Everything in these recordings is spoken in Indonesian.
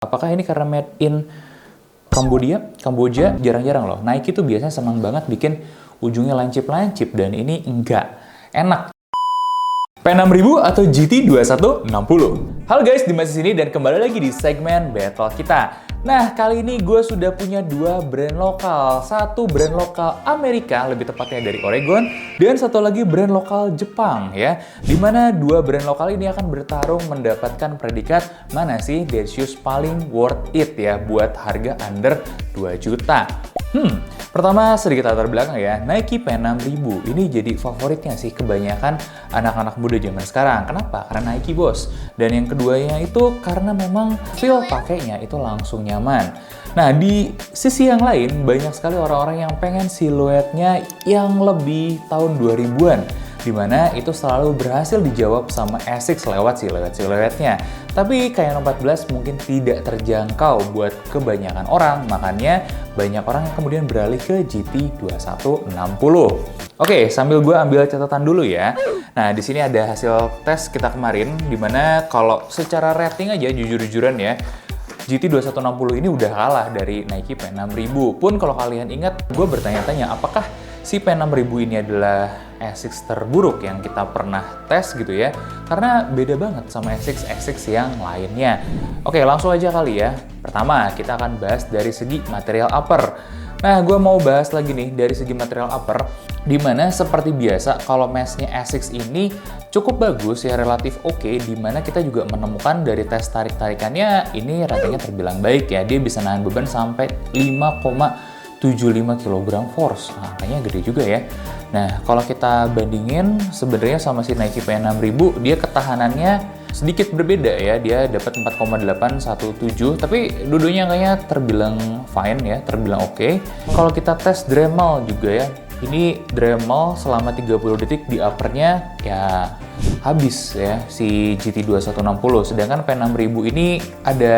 Apakah ini karena made in Kamboja jarang-jarang loh. Nike tuh biasanya senang banget bikin ujungnya lancip-lancip dan ini enggak. Enak. P6000 atau GT2160? Halo guys, Dimas di sini dan kembali lagi di segmen battle kita. Nah, kali ini gue sudah punya dua brand lokal. Satu brand lokal Amerika, lebih tepatnya dari Oregon, dan satu lagi brand lokal Jepang ya. Dimana dua brand lokal ini akan bertarung mendapatkan predikat mana sih dead shoes paling worth it ya buat harga under 2 juta. Pertama sedikit latar belakang ya, Nike P6000 ini jadi favoritnya sih kebanyakan anak-anak muda zaman sekarang. Kenapa? Karena Nike bos. Dan yang keduanya itu karena memang feel pakainya itu langsung nyaman. Nah di sisi yang lain banyak sekali orang-orang yang pengen siluetnya yang lebih tahun 2000-an. Dimana itu selalu berhasil dijawab sama Asics lewat siluet-siluetnya. Tapi KN14 mungkin tidak terjangkau buat kebanyakan orang, makanya banyak orang yang kemudian beralih ke GT2160. Oke, sambil gue ambil catatan dulu ya. Nah, di sini ada hasil tes kita kemarin, dimana kalau secara rating aja jujur-jujuran ya, GT2160 ini udah kalah dari Nike P6000. Pun kalau kalian ingat, gue bertanya-tanya apakah si P6000 ini adalah Asics terburuk yang kita pernah tes gitu ya. Karena beda banget sama Asics yang lainnya. Oke, langsung aja kali ya. Pertama, kita akan bahas dari segi material upper. Nah, gue mau bahas lagi nih dari segi material upper, dimana seperti biasa kalau meshnya Asics ini cukup bagus ya, relatif oke, dimana kita juga menemukan dari tes tarik-tarikannya ini ratanya terbilang baik ya, dia bisa nahan beban sampai 5,75 kg force, nah, angkanya gede juga ya. Nah kalau kita bandingin sebenarnya sama si Nike P6000, dia ketahanannya sedikit berbeda ya, dia dapat 4,817, tapi dua-duanya kayaknya terbilang fine ya, terbilang oke. Kalau kita tes Dremel juga ya, ini Dremel selama 30 detik di uppernya ya habis ya si GT2160, sedangkan P6000 ini ada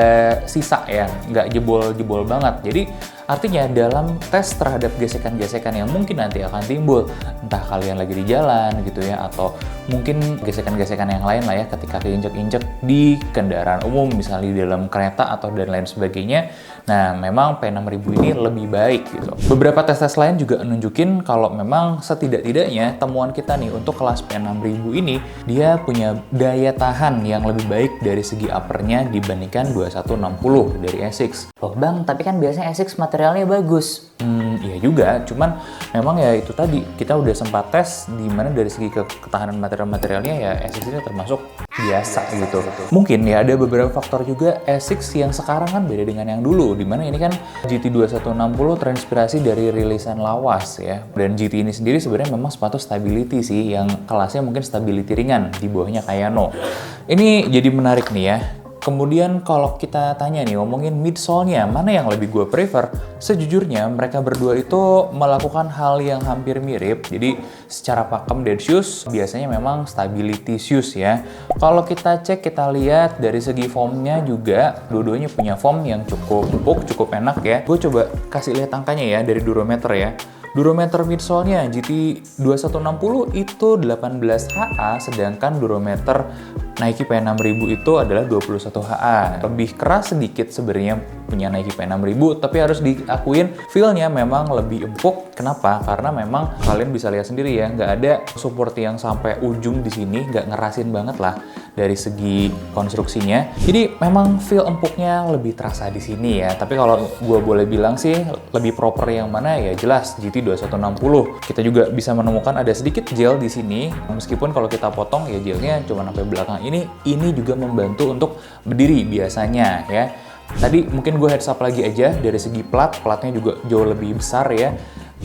sisa ya, nggak jebol-jebol banget. Jadi artinya dalam tes terhadap gesekan-gesekan yang mungkin nanti akan timbul, entah kalian lagi di jalan gitu ya, atau mungkin gesekan-gesekan yang lain lah ya ketika keinjek-injek di kendaraan umum, misalnya di dalam kereta atau dan lain sebagainya. Nah, memang P6000 ini lebih baik gitu. Beberapa tes-tes lain juga nunjukin kalau memang setidak-tidaknya temuan kita nih untuk kelas P6000 ini, dia punya daya tahan yang lebih baik dari segi uppernya dibandingkan 2160 dari Asics. Loh bang, tapi kan biasanya Asics materialnya bagus. Iya juga, cuman memang ya itu tadi, kita udah sempat tes di mana dari segi ketahanan material-materialnya ya Asics ini termasuk biasa gitu. Mungkin ya ada beberapa faktor juga Asics yang sekarang kan beda dengan yang dulu, dimana ini kan GT2160 terinspirasi dari rilisan lawas ya. Dan GT ini sendiri sebenarnya memang sepatu stability sih, yang kelasnya mungkin stability ringan, di bawahnya Kayano. Ini jadi menarik nih ya. Kemudian kalau kita tanya nih, ngomongin midsole-nya, mana yang lebih gue prefer? Sejujurnya mereka berdua itu melakukan hal yang hampir mirip. Jadi secara pakem dead shoes biasanya memang stability shoes ya. Kalau kita cek, kita lihat dari segi foamnya juga, dua-duanya punya foam yang cukup empuk, cukup enak ya. Gue coba kasih lihat angkanya ya dari durometer ya. Durometer midsole-nya GT2160 itu 18 HA, sedangkan durometer Nike P6000 itu adalah 21 HA. Lebih keras sedikit sebenarnya punya Nike P6000, tapi harus diakuin feel-nya memang lebih empuk. Kenapa? Karena memang kalian bisa lihat sendiri ya, nggak ada support yang sampai ujung di sini, nggak ngerasin banget lah dari segi konstruksinya. Jadi memang feel empuknya lebih terasa di sini ya. Tapi kalau gue boleh bilang sih lebih proper yang mana ya jelas GT2160. Kita juga bisa menemukan ada sedikit gel di sini. Meskipun kalau kita potong ya gelnya cuma sampai belakang ini juga membantu untuk berdiri biasanya ya. Tadi mungkin gue heads up lagi aja dari segi platnya juga jauh lebih besar ya.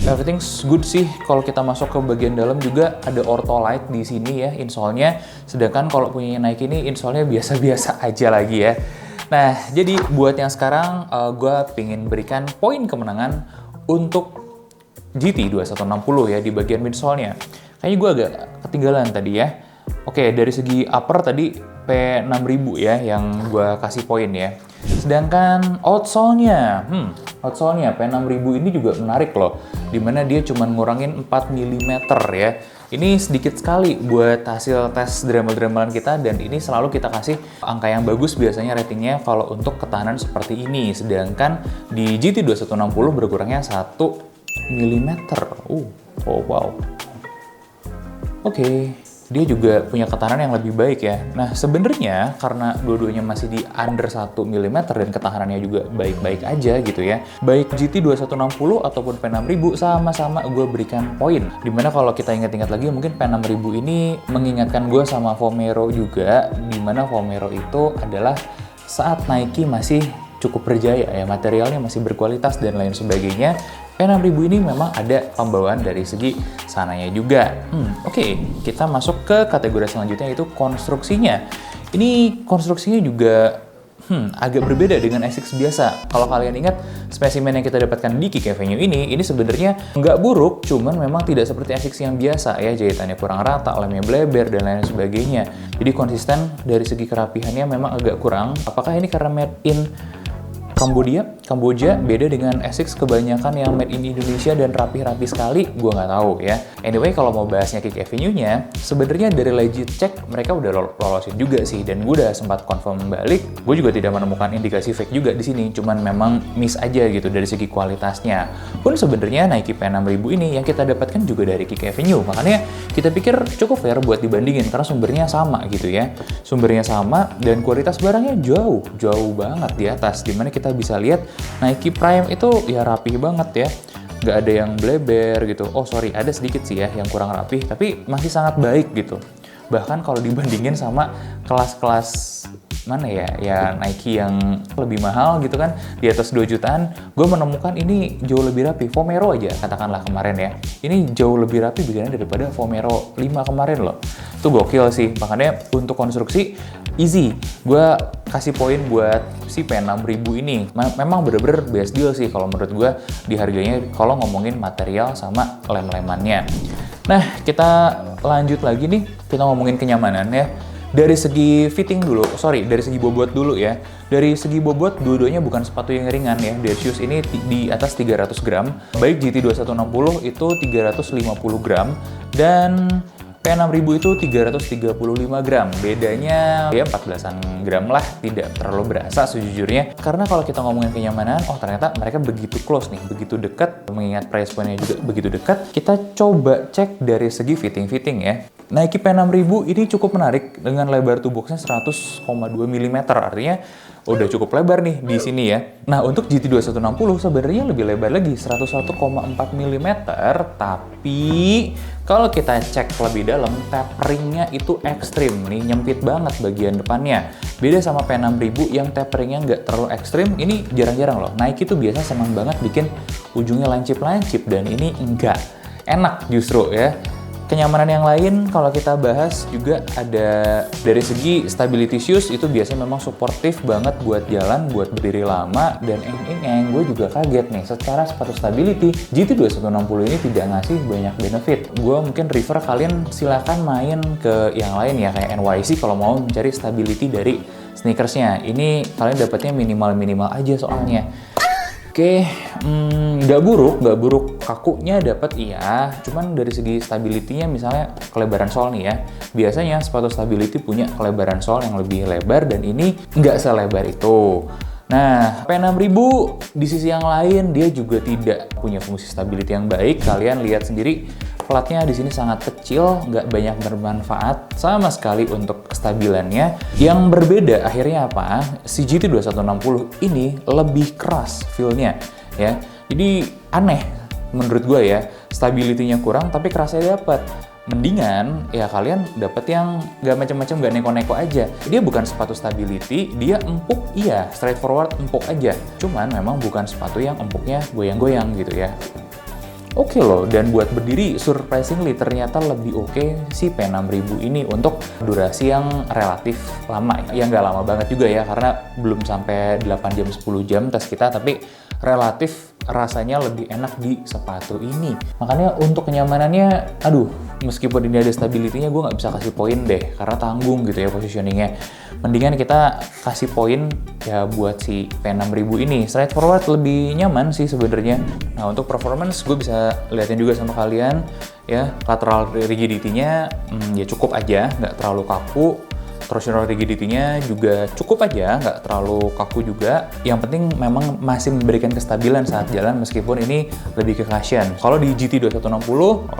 Everything's good sih. Kalau kita masuk ke bagian dalam juga ada Ortholite di sini ya insole-nya. Sedangkan kalau punya Nike ini insole-nya biasa-biasa aja lagi ya. Nah, jadi buat yang sekarang gue pengen berikan poin kemenangan untuk GT2160 ya di bagian midsole-nya. Kayaknya gue agak ketinggalan tadi ya. Oke, dari segi upper tadi P6000 ya yang gue kasih poin ya. Sedangkan outsole-nya, outsole-nya P6000 ini juga menarik loh, dimana dia cuma ngurangin 4 mm ya. Ini sedikit sekali buat hasil tes Dremel-Dremelan kita, dan ini selalu kita kasih angka yang bagus biasanya ratingnya kalau untuk ketahanan seperti ini. Sedangkan di GT2160 berkurangnya 1 mm. Oh wow. Oke. Dia juga punya ketahanan yang lebih baik ya. Nah, sebenarnya karena dua-duanya masih di under 1 mm dan ketahanannya juga baik-baik aja gitu ya. Baik GT2160 ataupun P6000 sama-sama gue berikan poin. Dimana kalau kita ingat-ingat lagi, mungkin P6000 ini mengingatkan gue sama Vomero juga, dimana Vomero itu adalah saat Nike masih cukup berjaya ya, materialnya masih berkualitas dan lain sebagainya. P6000 ini memang ada pembawaan dari segi sananya juga. Oke, kita masuk ke kategori selanjutnya, yaitu konstruksinya. Ini konstruksinya juga agak berbeda dengan ASICS biasa. Kalau kalian ingat, spesimen yang kita dapatkan di Kick Avenue ini sebenarnya nggak buruk, cuman memang tidak seperti ASICS yang biasa ya, jahitannya kurang rata, lemnya bleber, dan lain sebagainya. Jadi konsisten dari segi kerapihannya memang agak kurang. Apakah ini karena made in Kamboja beda dengan ASICS kebanyakan yang made in Indonesia dan rapi-rapi sekali, gue nggak tahu ya. Anyway, kalau mau bahasnya Kick Avenue-nya, sebenarnya dari legit check mereka udah lolosin juga sih, dan gue udah sempat confirm balik, gue juga tidak menemukan indikasi fake juga di sini, cuman memang miss aja gitu dari segi kualitasnya. Pun sebenarnya Nike P6000 ini yang kita dapatkan juga dari Kick Avenue, makanya kita pikir cukup fair buat dibandingin karena sumbernya sama gitu ya. Sumbernya sama dan kualitas barangnya jauh banget di atas, dimana kita bisa lihat Nike Prime itu ya rapih banget ya, nggak ada yang bleber gitu. Oh sorry, ada sedikit sih ya yang kurang rapih, tapi masih sangat baik gitu. Bahkan kalau dibandingin sama kelas-kelas mana ya Nike yang lebih mahal gitu kan, di atas 2 jutaan, gue menemukan ini jauh lebih rapi. Vomero aja katakanlah kemarin ya, ini jauh lebih rapi bikinnya daripada Vomero 5 kemarin loh. Itu gokil sih, makanya untuk konstruksi easy. Gue kasih poin buat si P6000 ini. Memang bener-bener best deal sih kalau menurut gue di harganya kalau ngomongin material sama lem-lemannya. Nah, kita lanjut lagi nih, kita ngomongin kenyamanan ya. Dari segi fitting dulu, dari segi bobot dulu ya. Dari segi bobot, dua-duanya bukan sepatu yang ringan ya. Dead Shoes ini di atas 300 gram, baik GT2160 itu 350 gram, dan P6000 itu 335 gram. Bedanya ya 14-an gram lah, tidak terlalu berasa sejujurnya. Karena kalau kita ngomongin kenyamanan, oh ternyata mereka begitu close nih, begitu dekat, mengingat price point-nya juga begitu dekat. Kita coba cek dari segi fitting ya. Nike P6000 ini cukup menarik dengan lebar tubuhnya 100,2 mm, artinya udah cukup lebar nih di sini ya. Nah, untuk GT2160 sebenarnya lebih lebar lagi, 101,4 mm, tapi kalau kita cek lebih dalam, taperingnya itu ekstrim nih, nyempit banget bagian depannya. Beda sama P6000 yang taperingnya nggak terlalu ekstrim, ini jarang-jarang loh. Nike tuh biasa senang banget bikin ujungnya lancip-lancip, dan ini enggak. Enak justru ya. Kenyamanan yang lain kalau kita bahas juga ada dari segi stability shoes, itu biasanya memang suportif banget buat jalan, buat berdiri lama, dan gue juga kaget nih, secara sepatu stability GT2160 ini tidak ngasih banyak benefit. Gue mungkin refer kalian silakan main ke yang lain ya, kayak NYC kalau mau mencari stability dari sneakersnya. Ini kalian dapatnya minimal aja soalnya. Oke, nggak buruk, kakunya dapat iya, cuman dari segi stability-nya misalnya kelebaran sol nih ya, biasanya sepatu stability punya kelebaran sol yang lebih lebar, dan ini nggak selebar itu. Nah, P6000 di sisi yang lain dia juga tidak punya fungsi stability yang baik. Kalian lihat sendiri, platnya di sini sangat kecil, nggak banyak bermanfaat sama sekali untuk kestabilannya. Yang berbeda akhirnya apa? Si GT2160 ini lebih keras feel-nya ya. Jadi aneh menurut gue ya, stability-nya kurang tapi kerasnya dapat. Mendingan ya kalian dapet yang nggak macam-macam, nggak neko-neko aja. Dia bukan sepatu stability, dia empuk iya, straightforward empuk aja. Cuman memang bukan sepatu yang empuknya goyang-goyang gitu ya. Oke loh, dan buat berdiri surprisingly ternyata lebih oke si P6000 ini untuk durasi yang relatif lama. Ya nggak lama banget juga ya, karena belum sampai 8 jam 10 jam tes kita, tapi relatif rasanya lebih enak di sepatu ini. Makanya untuk kenyamanannya, aduh, meskipun ini ada stability-nya, gue nggak bisa kasih poin deh, karena tanggung gitu ya positioningnya. Mendingan kita kasih poin ya buat si P6000 ini. Straightforward lebih nyaman sih sebenarnya. Nah, untuk performance gue bisa liatin juga sama kalian ya, lateral rigidity-nya ya cukup aja, nggak terlalu kaku. Torsional rigidity-nya juga cukup aja, nggak terlalu kaku juga. Yang penting memang masih memberikan kestabilan saat jalan meskipun ini lebih ke cushion. Kalau di GT2160,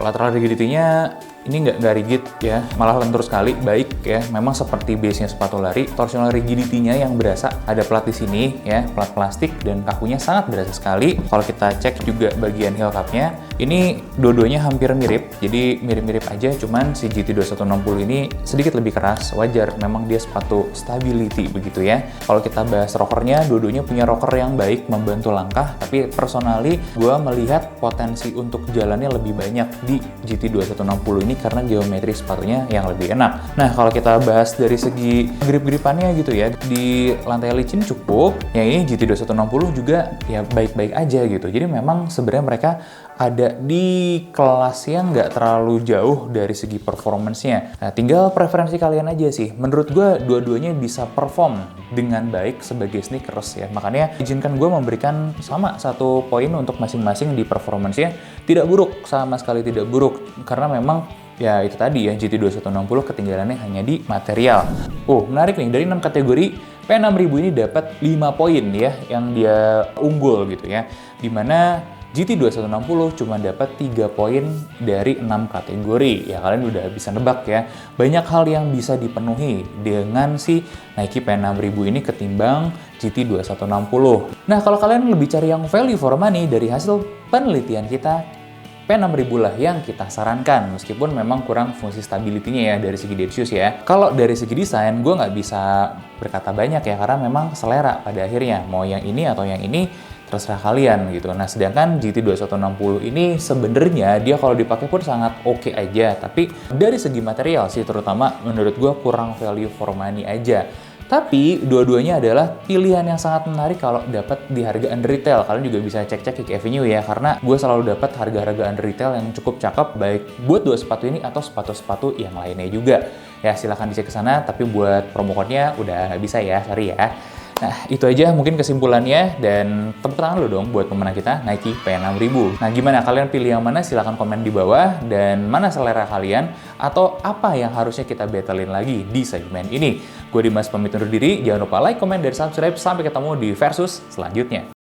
lateral rigidity-nya ini nggak rigid ya, malah lentur sekali, baik ya. Memang seperti base-nya sepatu lari, torsional rigidity-nya yang berasa ada plat di sini ya, plat plastik dan kakunya sangat berasa sekali. Kalau kita cek juga bagian heel cup-nya, ini dua-duanya hampir mirip, jadi mirip-mirip aja, cuman si GT2160 ini sedikit lebih keras, wajar, memang dia sepatu stability begitu ya. Kalau kita bahas rockernya, dua-duanya punya rocker yang baik, membantu langkah, tapi personally gue melihat potensi untuk jalannya lebih banyak di GT2160 ini karena geometri sepatunya yang lebih enak. Nah, kalau kita bahas dari segi grip-gripannya gitu ya, di lantai licin cukup, yang ini GT2160 juga ya baik-baik aja gitu. Jadi memang sebenarnya mereka ada di kelas yang nggak terlalu jauh dari segi performance-nya. Nah, tinggal preferensi kalian aja sih. Menurut gue, dua-duanya bisa perform dengan baik sebagai sneakers ya. Makanya izinkan gue memberikan sama 1 poin untuk masing-masing di performance-nya. Tidak buruk, sama sekali tidak buruk. Karena memang ya itu tadi ya, GT2160 ketinggalannya hanya di material. Menarik nih, dari 6 kategori, P6000 ini dapat 5 poin ya, yang dia unggul gitu ya. Dimana GT2160 cuma dapat 3 poin dari 6 kategori. Ya kalian udah bisa nebak ya, banyak hal yang bisa dipenuhi dengan si Nike P6000 ini ketimbang GT2160. Nah, kalau kalian lebih cari yang value for money, dari hasil penelitian kita, P6000 lah yang kita sarankan, meskipun memang kurang fungsi stability-nya ya dari segi dead shoes ya. Kalau dari segi desain, gue nggak bisa berkata banyak ya, karena memang selera pada akhirnya, mau yang ini atau yang ini, terserah kalian gitu. Nah, sedangkan GT2160 ini sebenarnya dia kalau dipakai pun sangat oke aja, tapi dari segi material sih terutama menurut gue kurang value for money aja. Tapi dua-duanya adalah pilihan yang sangat menarik kalau dapat di harga under retail. Kalian juga bisa cek-cek Kick Avenue ya, karena gue selalu dapat harga-harga under retail yang cukup cakep, baik buat 2 sepatu ini atau sepatu-sepatu yang lainnya juga. Ya silahkan dicek ke sana, tapi buat promo code-nya udah nggak bisa ya, sorry ya. Nah, itu aja mungkin kesimpulannya, dan tepuk tangan lo dong buat pemenang kita, Nike P6000. Nah, gimana? Kalian pilih yang mana? Silahkan komen di bawah, dan mana selera kalian, atau apa yang harusnya kita battlein lagi di segmen ini. Gue Dimas pamit undur diri, jangan lupa like, komen, dan subscribe. Sampai ketemu di Versus selanjutnya.